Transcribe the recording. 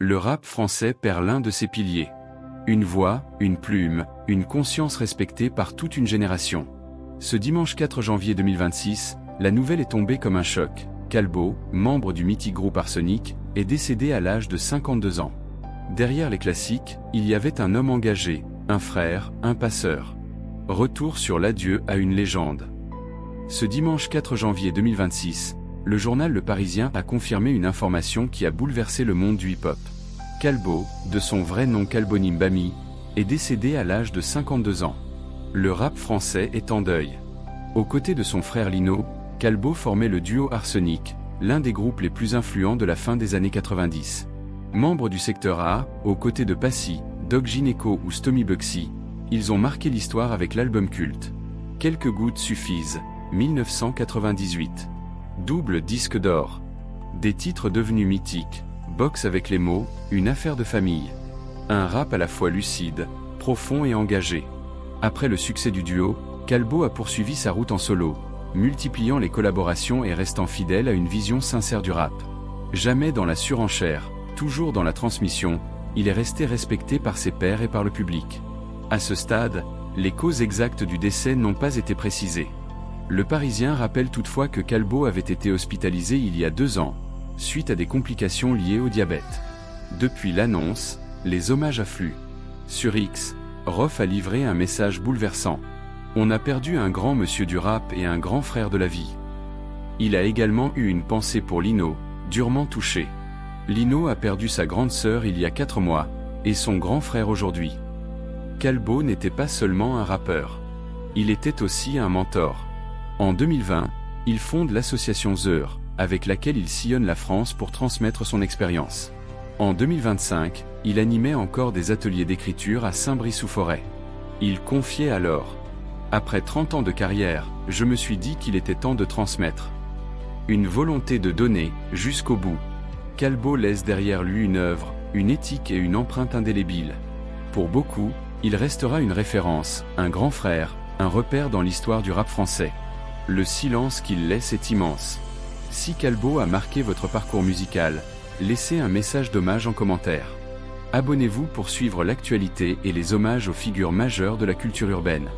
le rap français perd l'un de ses piliers. Une voix, une plume, une conscience respectée par toute une génération. Ce dimanche 4 janvier 2026, la nouvelle est tombée comme un choc. Calbo, membre du mythique groupe Arsenic, est décédé à l'âge de 52 ans. Derrière les classiques, il y avait un homme engagé, un frère, un passeur. Retour sur l'adieu à une légende. Ce dimanche 4 janvier 2026, le journal Le Parisien a confirmé une information qui a bouleversé le monde du hip-hop. Calbo, de son vrai nom Calbonim Bami, est décédé à l'âge de 52 ans. Le rap français est en deuil. Aux côtés de son frère Lino, Calbo formait le duo Arsenic, l'un des groupes les plus influents de la fin des années 90. Membre du secteur A, aux côtés de Passy, Doc Gynéco ou Stomy Bugsy, ils ont marqué l'histoire avec l'album culte. Quelques gouttes suffisent, 1998. Double disque d'or. Des titres devenus mythiques, Boxe avec les mots, une affaire de famille. Un rap à la fois lucide, profond et engagé. Après le succès du duo, Calbo a poursuivi sa route en solo, multipliant les collaborations et restant fidèle à une vision sincère du rap. Jamais dans la surenchère, toujours dans la transmission, il est resté respecté par ses pairs et par le public. À ce stade, les causes exactes du décès n'ont pas été précisées. Le Parisien rappelle toutefois que Calbo avait été hospitalisé il y a 2 ans, suite à des complications liées au diabète. Depuis l'annonce, les hommages affluent. Sur X, Rof a livré un message bouleversant. On a perdu un grand monsieur du rap et un grand frère de la vie. Il a également eu une pensée pour Lino, durement touché. Lino a perdu sa grande sœur il y a 4 mois, et son grand frère aujourd'hui. Calbo n'était pas seulement un rappeur. Il était aussi un mentor. En 2020, il fonde l'association Zeur, avec laquelle il sillonne la France pour transmettre son expérience. En 2025, il animait encore des ateliers d'écriture à Saint-Brice-sous-Forêt. Il confiait alors: « Après 30 ans de carrière, je me suis dit qu'il était temps de transmettre. Une volonté de donner, jusqu'au bout. » Calbo laisse derrière lui une œuvre, une éthique et une empreinte indélébile. Pour beaucoup, il restera une référence, un grand frère, un repère dans l'histoire du rap français. Le silence qu'il laisse est immense. Si Calbo a marqué votre parcours musical, laissez un message d'hommage en commentaire. Abonnez-vous pour suivre l'actualité et les hommages aux figures majeures de la culture urbaine.